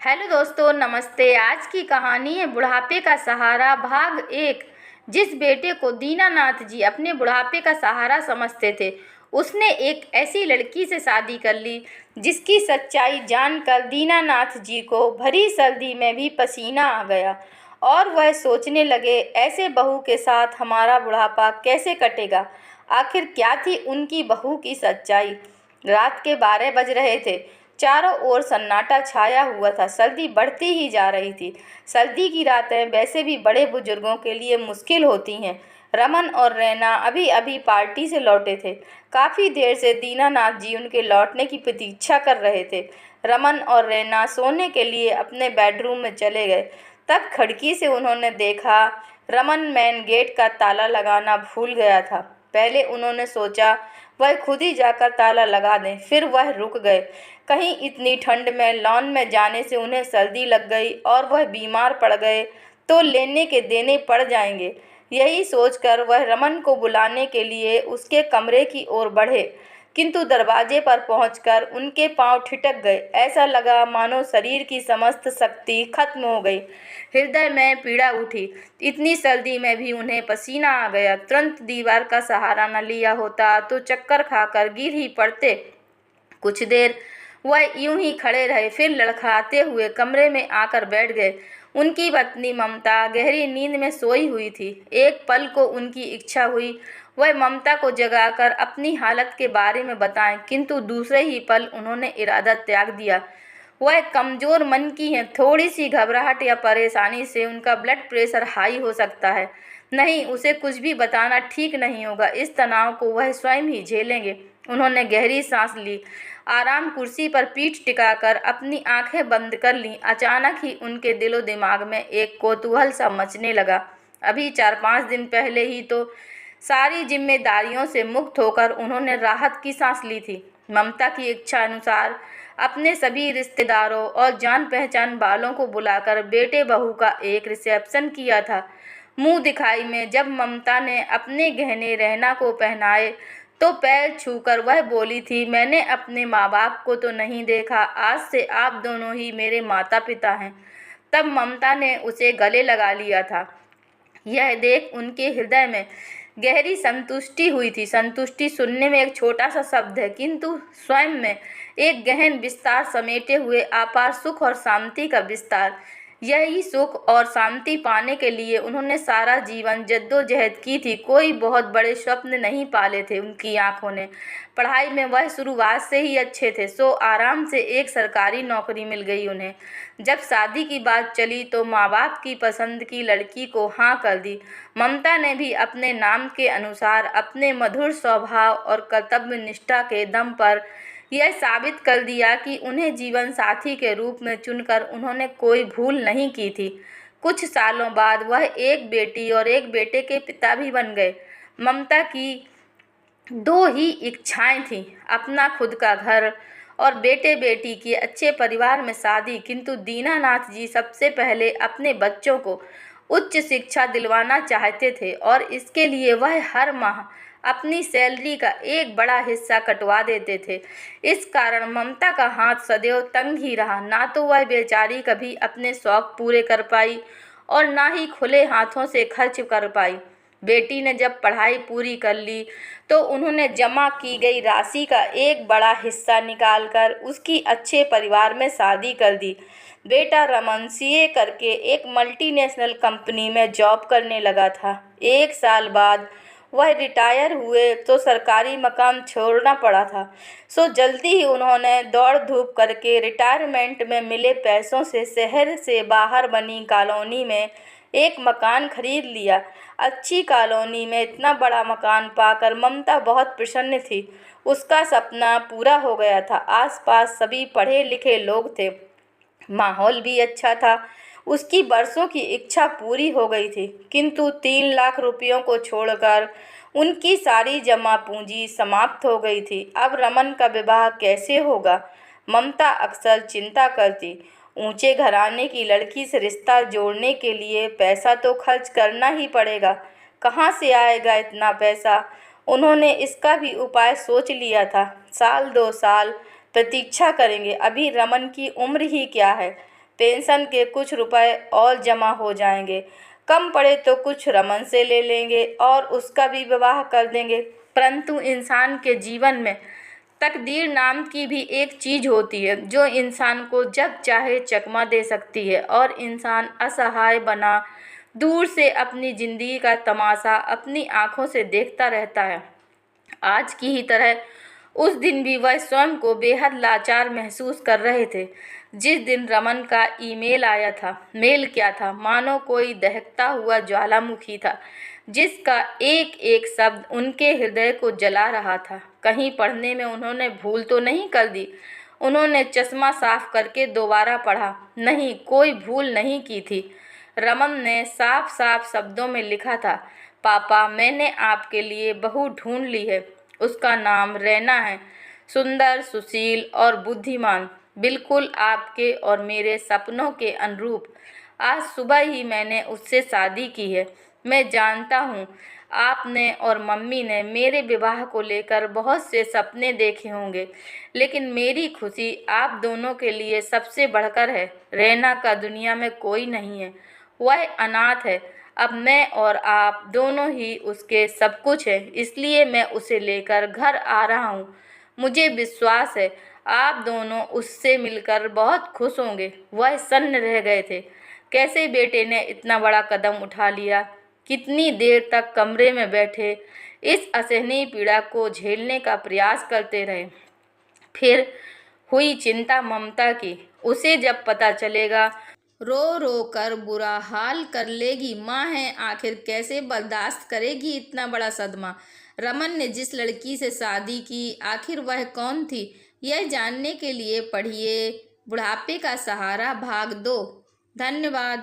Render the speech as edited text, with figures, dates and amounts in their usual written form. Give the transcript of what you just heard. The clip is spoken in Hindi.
हेलो दोस्तों, नमस्ते। आज की कहानी है बुढ़ापे का सहारा भाग 1। जिस बेटे को दीनानाथ जी अपने बुढ़ापे का सहारा समझते थे, उसने एक ऐसी लड़की से शादी कर ली जिसकी सच्चाई जानकर दीनानाथ जी को भरी सर्दी में भी पसीना आ गया और वह सोचने लगे, ऐसे बहू के साथ हमारा बुढ़ापा कैसे कटेगा। आखिर क्या थी उनकी बहू की सच्चाई। रात के 12 बज रहे थे। चारों ओर सन्नाटा छाया हुआ था। सर्दी बढ़ती ही जा रही थी। सर्दी की रातें वैसे भी बड़े बुजुर्गों के लिए मुश्किल होती हैं। रमन और रैना अभी अभी पार्टी से लौटे थे। काफ़ी देर से दीनानाथ जी उनके लौटने की प्रतीक्षा कर रहे थे। रमन और रैना सोने के लिए अपने बेडरूम में चले गए। तब खिड़की से उन्होंने देखा, रमन मेन गेट का ताला लगाना भूल गया था। पहले उन्होंने सोचा वह खुद ही जाकर ताला लगा दें, फिर वह रुक गए। कहीं इतनी ठंड में लॉन में जाने से उन्हें सर्दी लग गई और वह बीमार पड़ गए तो लेने के देने पड़ जाएंगे। यही सोचकर वह रमन को बुलाने के लिए उसके कमरे की ओर बढ़े, किंतु दरवाजे पर पहुंचकर उनके पांव ठिठक गए। ऐसा लगा मानो शरीर की समस्त शक्ति खत्म हो गई। हृदय में पीड़ा उठी। इतनी सर्दी में भी उन्हें पसीना आ गया। तुरंत दीवार का सहारा न लिया होता तो चक्कर खाकर गिर ही पड़ते। कुछ देर वह यूं ही खड़े रहे, फिर लड़खड़ाते हुए कमरे में आकर बैठ गए। उनकी पत्नी ममता गहरी नींद में सोई हुई थी। एक पल को उनकी इच्छा हुई वह ममता को जगाकर अपनी हालत के बारे में बताएं, किंतु दूसरे ही पल उन्होंने इरादा त्याग दिया। वह कमज़ोर मन की हैं। थोड़ी सी घबराहट या परेशानी से उनका ब्लड प्रेशर हाई हो सकता है। नहीं, उसे कुछ भी बताना ठीक नहीं होगा। इस तनाव को वह स्वयं ही झेलेंगे। उन्होंने गहरी सांस ली। आराम कुर्सी पर पीठ टिकाकर अपनी आंखें बंद कर लीं। अचानक ही उनके दिलो दिमाग में एक कौतूहल सा मचने लगा। अभी 4-5 दिन पहले ही तो सारी जिम्मेदारियों से मुक्त होकर उन्होंने राहत की सांस ली थी। ममता की इच्छा अनुसार अपने सभी रिश्तेदारों और जान पहचान वालों को बुलाकर बेटे बहू का एक रिसेप्शन किया था। मुंह दिखाई में जब ममता ने अपने गहने रहना को पहनाए तो पैर छूकर वह बोली थी, मैंने अपने माँ बाप को तो नहीं देखा, आज से आप दोनों ही मेरे माता पिता हैं। तब ममता ने उसे गले लगा लिया था। यह देख उनके हृदय में गहरी संतुष्टि हुई थी। संतुष्टि सुनने में एक छोटा सा शब्द है, किंतु स्वयं में एक गहन विस्तार समेटे हुए अपार सुख और शांति का विस्तार। यही सुख और शांति पाने के लिए उन्होंने सारा जीवन जद्दोजहद की थी। कोई बहुत बड़े स्वप्न नहीं पाले थे उनकी आंखों ने। पढ़ाई में वह शुरुआत से ही अच्छे थे, सो आराम से एक सरकारी नौकरी मिल गई उन्हें। जब शादी की बात चली तो माँ बाप की पसंद की लड़की को हाँ कर दी। ममता ने भी अपने नाम के अनुसार अपने मधुर स्वभाव और कर्तव्य निष्ठा के दम पर यह साबित कर दिया कि उन्हें जीवन साथी के रूप में चुनकर उन्होंने कोई भूल नहीं की थी। कुछ सालों बाद वह एक बेटी और एक बेटे के पिता भी बन गए। ममता की दो ही इच्छाएं थीं, अपना खुद का घर और बेटे बेटी की अच्छे परिवार में शादी। किंतु दीनानाथ जी सबसे पहले अपने बच्चों को उच्च शिक्षा दिलवाना चाहते थे और इसके लिए वह हर माह अपनी सैलरी का एक बड़ा हिस्सा कटवा देते थे। इस कारण ममता का हाथ सदैव तंग ही रहा। ना तो वह बेचारी कभी अपने शौक पूरे कर पाई और ना ही खुले हाथों से खर्च कर पाई। बेटी ने जब पढ़ाई पूरी कर ली तो उन्होंने जमा की गई राशि का एक बड़ा हिस्सा निकालकर उसकी अच्छे परिवार में शादी कर दी। बेटा रमन सीए करके एक मल्टीनेशनल कंपनी में जॉब करने लगा था। 1 साल बाद वह रिटायर हुए तो सरकारी मकान छोड़ना पड़ा था, सो जल्दी ही उन्होंने दौड़ धूप करके रिटायरमेंट में मिले पैसों से शहर से बाहर बनी कॉलोनी में एक मकान खरीद लिया। अच्छी कॉलोनी में इतना बड़ा मकान पाकर ममता बहुत प्रसन्न थी। उसका सपना पूरा हो गया था। आसपास सभी पढ़े लिखे लोग थे, माहौल भी अच्छा था। उसकी बरसों की इच्छा पूरी हो गई थी, किंतु 3 लाख रुपयों को छोड़कर उनकी सारी जमा पूंजी समाप्त हो गई थी। अब रमन का विवाह कैसे होगा, ममता अक्सर चिंता करती। ऊंचे घराने की लड़की से रिश्ता जोड़ने के लिए पैसा तो खर्च करना ही पड़ेगा। कहाँ से आएगा इतना पैसा? उन्होंने इसका भी उपाय सोच लिया था। 1-2 साल प्रतीक्षा करेंगे। अभी रमन की उम्र ही क्या है, पेंशन के कुछ रुपए और जमा हो जाएंगे, कम पड़े तो कुछ रमन से ले लेंगे और उसका भी विवाह कर देंगे। परंतु इंसान के जीवन में तकदीर नाम की भी एक चीज़ होती है जो इंसान को जब चाहे चकमा दे सकती है और इंसान असहाय बना दूर से अपनी ज़िंदगी का तमाशा अपनी आँखों से देखता रहता है। आज की ही तरह उस दिन भी वह स्वयं को बेहद लाचार महसूस कर रहे थे। जिस दिन रमन का ईमेल आया था, मेल क्या था, मानो कोई दहकता हुआ ज्वालामुखी था जिसका एक एक शब्द उनके हृदय को जला रहा था। कहीं पढ़ने में उन्होंने भूल तो नहीं कर दी। उन्होंने चश्मा साफ करके दोबारा पढ़ा। नहीं, कोई भूल नहीं की थी। रमन ने साफ साफ शब्दों में लिखा था, पापा, मैंने आपके लिए बहू ढूंढ ली है। उसका नाम रैना है, सुंदर, सुशील और बुद्धिमान, बिल्कुल आपके और मेरे सपनों के अनुरूप। आज सुबह ही मैंने उससे शादी की है। मैं जानता हूँ आपने और मम्मी ने मेरे विवाह को लेकर बहुत से सपने देखे होंगे, लेकिन मेरी खुशी आप दोनों के लिए सबसे बढ़कर है। रैना का दुनिया में कोई नहीं है, वह अनाथ है। अब मैं और आप दोनों ही उसके सब कुछ हैं, इसलिए मैं उसे लेकर घर आ रहा हूँ। मुझे विश्वास है आप दोनों उससे मिलकर बहुत खुश होंगे। वह सन्न रह गए थे। कैसे बेटे ने इतना बड़ा कदम उठा लिया? कितनी देर तक कमरे में बैठे इस असहनीय पीड़ा को झेलने का प्रयास करते रहे। फिर हुई चिंता ममता की। उसे जब पता चलेगा रो रो कर बुरा हाल कर लेगी। माँ है, आखिर कैसे बर्दाश्त करेगी इतना बड़ा सदमा। रमन ने जिस लड़की से शादी की, आखिर वह कौन थी? यह जानने के लिए पढ़िए बुढ़ापे का सहारा भाग 2। धन्यवाद।